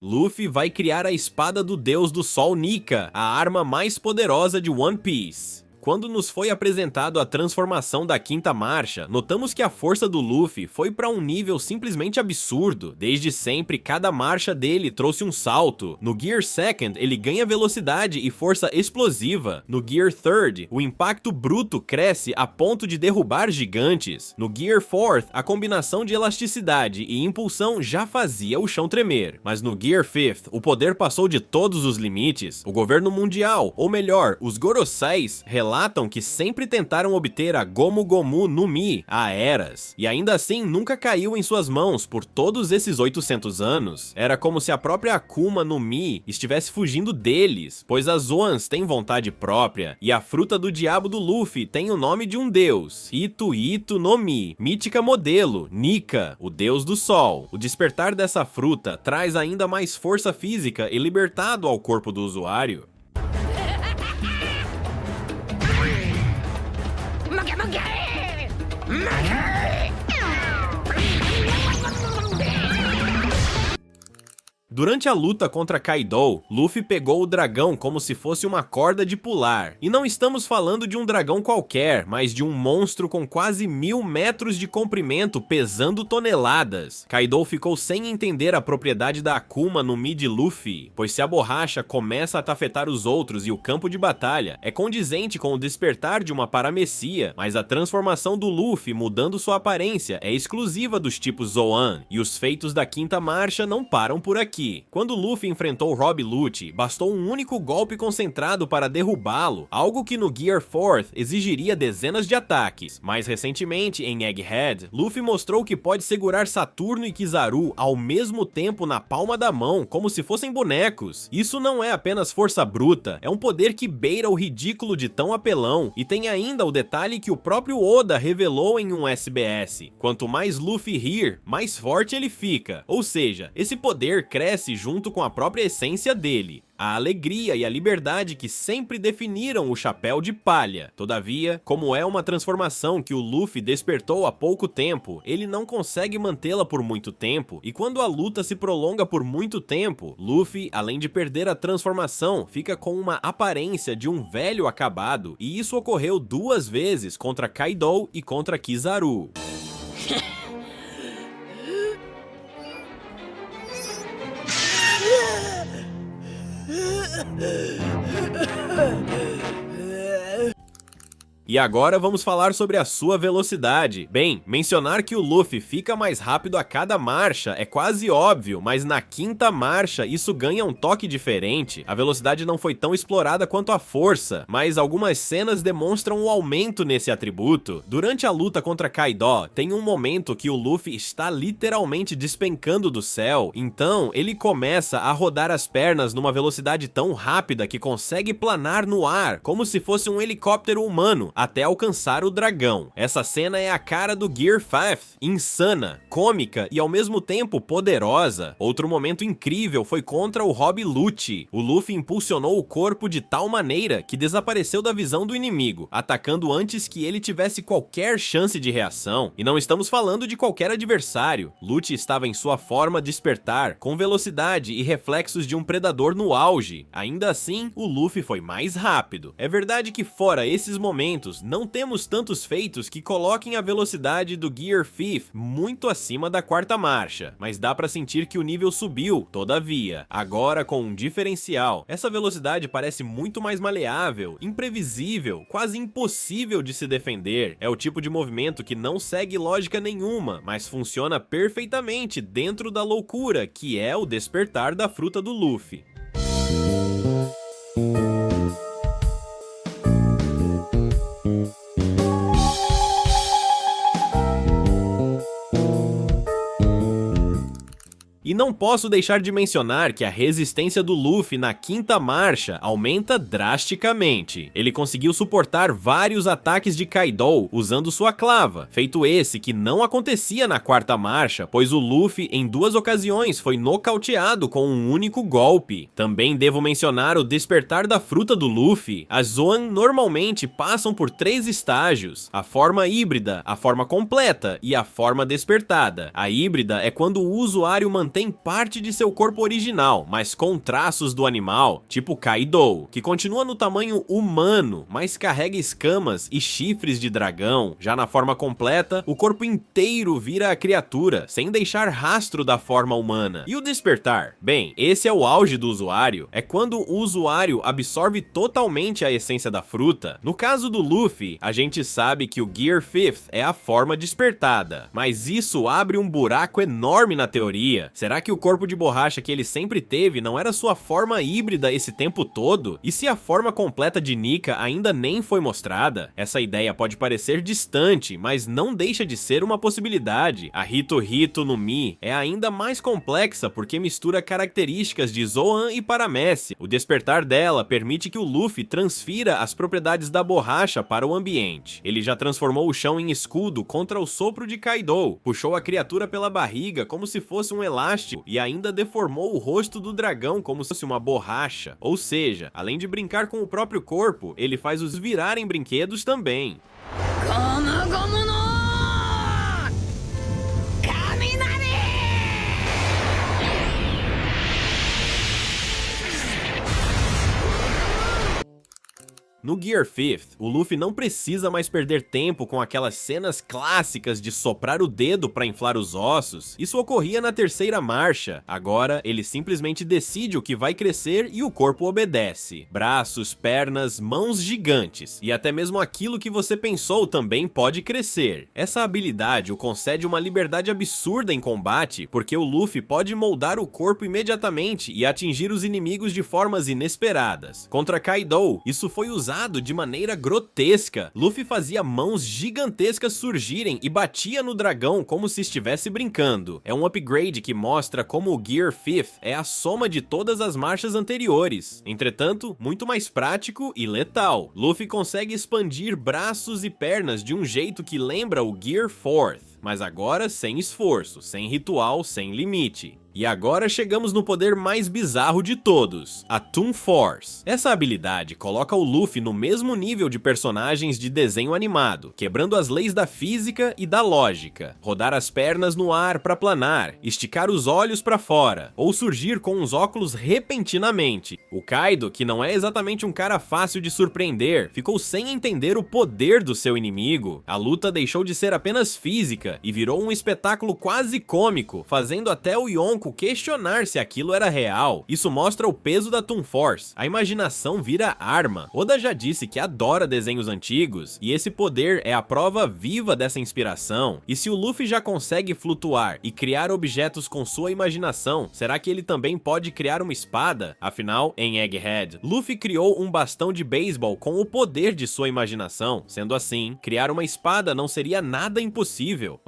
Luffy vai criar a espada do deus do sol Nika, a arma mais poderosa de One Piece. Quando nos foi apresentado a transformação da quinta marcha, notamos que a força do Luffy foi para um nível simplesmente absurdo. Desde sempre, cada marcha dele trouxe um salto. No Gear Second, ele ganha velocidade e força explosiva. No Gear Third, o impacto bruto cresce a ponto de derrubar gigantes. No Gear Fourth, a combinação de elasticidade e impulsão já fazia o chão tremer. Mas no Gear Fifth, o poder passou de todos os limites. O governo mundial, ou melhor, os Goroseis, relatam que sempre tentaram obter a Gomu Gomu no Mi há eras, e ainda assim nunca caiu em suas mãos por todos esses 800 anos. Era como se a própria Akuma no Mi estivesse fugindo deles, pois as Zoans têm vontade própria, e a fruta do diabo do Luffy tem o nome de um deus, Itu Itu no Mi, mítica modelo, Nika, o deus do sol. O despertar dessa fruta traz ainda mais força física e libertado ao corpo do usuário. Durante a luta contra Kaido, Luffy pegou o dragão como se fosse uma corda de pular. E não estamos falando de um dragão qualquer, mas de um monstro com quase 1000 metros de comprimento pesando toneladas. Kaido ficou sem entender a propriedade da Akuma no Mi de Luffy, pois se a borracha começa a afetar os outros e o campo de batalha, é condizente com o despertar de uma paramecia, mas a transformação do Luffy mudando sua aparência é exclusiva dos tipos Zoan, e os feitos da quinta marcha não param por aqui. Quando Luffy enfrentou Rob Lucci, bastou um único golpe concentrado para derrubá-lo, algo que no Gear Fourth exigiria dezenas de ataques. Mais recentemente, em Egghead, Luffy mostrou que pode segurar Saturno e Kizaru ao mesmo tempo na palma da mão, como se fossem bonecos. Isso não é apenas força bruta, é um poder que beira o ridículo de tão apelão, e tem ainda o detalhe que o próprio Oda revelou em um SBS. Quanto mais Luffy rir, mais forte ele fica, ou seja, esse poder cresce junto com a própria essência dele. A alegria e a liberdade que sempre definiram o Chapéu de Palha. Todavia, como é uma transformação que o Luffy despertou há pouco tempo, ele não consegue mantê-la por muito tempo, e quando a luta se prolonga por muito tempo, Luffy, além de perder a transformação, fica com uma aparência de um velho acabado, e isso ocorreu 2 vezes contra Kaido e contra Kizaru. E agora vamos falar sobre a sua velocidade. Bem, mencionar que o Luffy fica mais rápido a cada marcha é quase óbvio, mas na quinta marcha isso ganha um toque diferente. A velocidade não foi tão explorada quanto a força, mas algumas cenas demonstram um aumento nesse atributo. Durante a luta contra Kaido, tem um momento que o Luffy está literalmente despencando do céu, então ele começa a rodar as pernas numa velocidade tão rápida que consegue planar no ar, como se fosse um helicóptero humano, até alcançar o dragão. Essa cena é a cara do Gear 5, insana, cômica e ao mesmo tempo poderosa. Outro momento incrível foi contra o Rob Lucci. O Luffy impulsionou o corpo de tal maneira que desapareceu da visão do inimigo, atacando antes que ele tivesse qualquer chance de reação. E não estamos falando de qualquer adversário. Lucci estava em sua forma despertar, com velocidade e reflexos de um predador no auge. Ainda assim, o Luffy foi mais rápido. É verdade que fora esses momentos, não temos tantos feitos que coloquem a velocidade do Gear 5 muito acima da quarta marcha, mas dá pra sentir que o nível subiu, todavia. Agora com um diferencial, essa velocidade parece muito mais maleável, imprevisível, quase impossível de se defender. É o tipo de movimento que não segue lógica nenhuma, mas funciona perfeitamente dentro da loucura que é o despertar da fruta do Luffy. E não posso deixar de mencionar que a resistência do Luffy na quinta marcha aumenta drasticamente. Ele conseguiu suportar vários ataques de Kaido usando sua clava, feito esse que não acontecia na quarta marcha, pois o Luffy em 2 ocasiões foi nocauteado com um único golpe. Também devo mencionar o despertar da fruta do Luffy. As Zoan normalmente passam por 3 estágios: a forma híbrida, a forma completa e a forma despertada. A híbrida é quando o usuário mantém mantém parte de seu corpo original, mas com traços do animal, tipo Kaido, que continua no tamanho humano, mas carrega escamas e chifres de dragão. Já na forma completa, o corpo inteiro vira a criatura, sem deixar rastro da forma humana. E o despertar? Bem, esse é o auge do usuário, é quando o usuário absorve totalmente a essência da fruta. No caso do Luffy, a gente sabe que o Gear 5th é a forma despertada, mas isso abre um buraco enorme na teoria. Será que o corpo de borracha que ele sempre teve não era sua forma híbrida esse tempo todo? E se a forma completa de Nika ainda nem foi mostrada? Essa ideia pode parecer distante, mas não deixa de ser uma possibilidade. A Hito Hito no Mi é ainda mais complexa porque mistura características de Zoan e Paramécia. O despertar dela permite que o Luffy transfira as propriedades da borracha para o ambiente. Ele já transformou o chão em escudo contra o sopro de Kaido, puxou a criatura pela barriga como se fosse um elástico e ainda deformou o rosto do dragão como se fosse uma borracha. Ou seja, além de brincar com o próprio corpo, ele faz os virarem brinquedos também. No Gear 5th, o Luffy não precisa mais perder tempo com aquelas cenas clássicas de soprar o dedo para inflar os ossos. Isso ocorria na terceira marcha. Agora, ele simplesmente decide o que vai crescer e o corpo obedece. Braços, pernas, mãos gigantes. E até mesmo aquilo que você pensou também pode crescer. Essa habilidade o concede uma liberdade absurda em combate, porque o Luffy pode moldar o corpo imediatamente e atingir os inimigos de formas inesperadas. Contra Kaido, isso foi usado de maneira grotesca. Luffy fazia mãos gigantescas surgirem e batia no dragão como se estivesse brincando. É um upgrade que mostra como o Gear 5th é a soma de todas as marchas anteriores. Entretanto, muito mais prático e letal. Luffy consegue expandir braços e pernas de um jeito que lembra o Gear 4th, mas agora sem esforço, sem ritual, sem limite. E agora chegamos no poder mais bizarro de todos, a Toon Force. Essa habilidade coloca o Luffy no mesmo nível de personagens de desenho animado, quebrando as leis da física e da lógica. Rodar as pernas no ar para planar, esticar os olhos para fora, ou surgir com os óculos repentinamente. O Kaido, que não é exatamente um cara fácil de surpreender, ficou sem entender o poder do seu inimigo. A luta deixou de ser apenas física e virou um espetáculo quase cômico, fazendo até o Yonko questionar se aquilo era real. Isso mostra o peso da Toon Force. A imaginação vira arma. Oda já disse que adora desenhos antigos, e esse poder é a prova viva dessa inspiração. E se o Luffy já consegue flutuar e criar objetos com sua imaginação, será que ele também pode criar uma espada? Afinal, em Egghead, Luffy criou um bastão de beisebol com o poder de sua imaginação. Sendo assim, criar uma espada não seria nada impossível.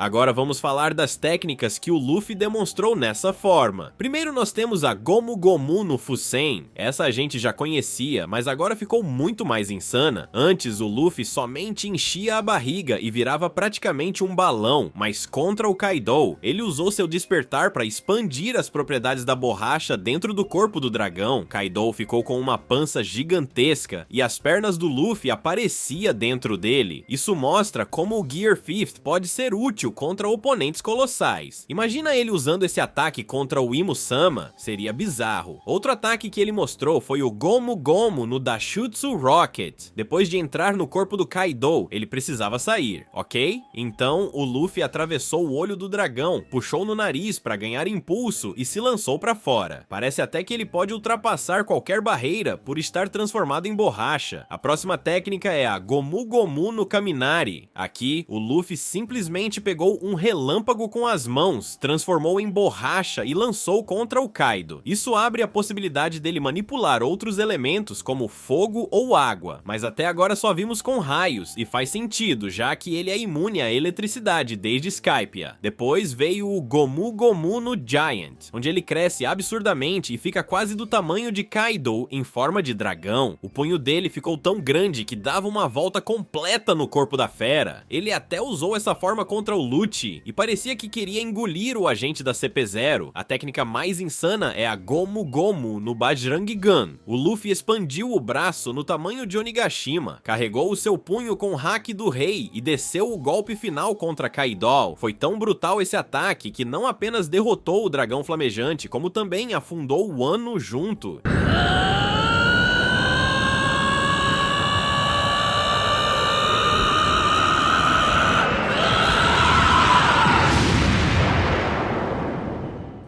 Agora vamos falar das técnicas que o Luffy demonstrou nessa forma. Primeiro nós temos a Gomu Gomu no Fusen. Essa a gente já conhecia, mas agora ficou muito mais insana. Antes o Luffy somente enchia a barriga e virava praticamente um balão, mas contra o Kaido, ele usou seu despertar para expandir as propriedades da borracha dentro do corpo do dragão. Kaido ficou com uma pança gigantesca e as pernas do Luffy apareciam dentro dele. Isso mostra como o Gear 5th pode ser útil contra oponentes colossais. Imagina ele usando esse ataque contra o Imu-sama, seria bizarro. Outro ataque que ele mostrou foi o Gomu Gomu no Dashutsu Rocket. Depois de entrar no corpo do Kaido, ele precisava sair, ok? Então o Luffy atravessou o olho do dragão, puxou no nariz para ganhar impulso e se lançou para fora. Parece até que ele pode ultrapassar qualquer barreira por estar transformado em borracha. A próxima técnica é a Gomu Gomu no Kaminari. Aqui, o Luffy simplesmente pegou um relâmpago com as mãos, transformou em borracha e lançou contra o Kaido. Isso abre a possibilidade dele manipular outros elementos como fogo ou água, mas até agora só vimos com raios, e faz sentido, já que ele é imune à eletricidade desde Skypiea. Depois veio o Gomu Gomu no Giant, onde ele cresce absurdamente e fica quase do tamanho de Kaido em forma de dragão. O punho dele ficou tão grande que dava uma volta completa no corpo da fera. Ele até usou essa forma contra o Absolute e parecia que queria engolir o agente da CP0. A técnica mais insana é a Gomu Gomu no Bajrang Gun. O Luffy expandiu o braço no tamanho de Onigashima, carregou o seu punho com o hack do rei e desceu o golpe final contra Kaido. Foi tão brutal esse ataque que não apenas derrotou o dragão flamejante, como também afundou o Wano junto.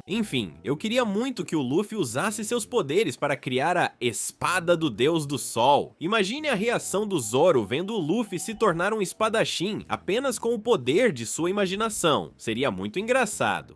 Enfim, eu queria muito que o Luffy usasse seus poderes para criar a Espada do Deus do Sol. Imagine a reação do Zoro vendo o Luffy se tornar um espadachim apenas com o poder de sua imaginação. Seria muito engraçado.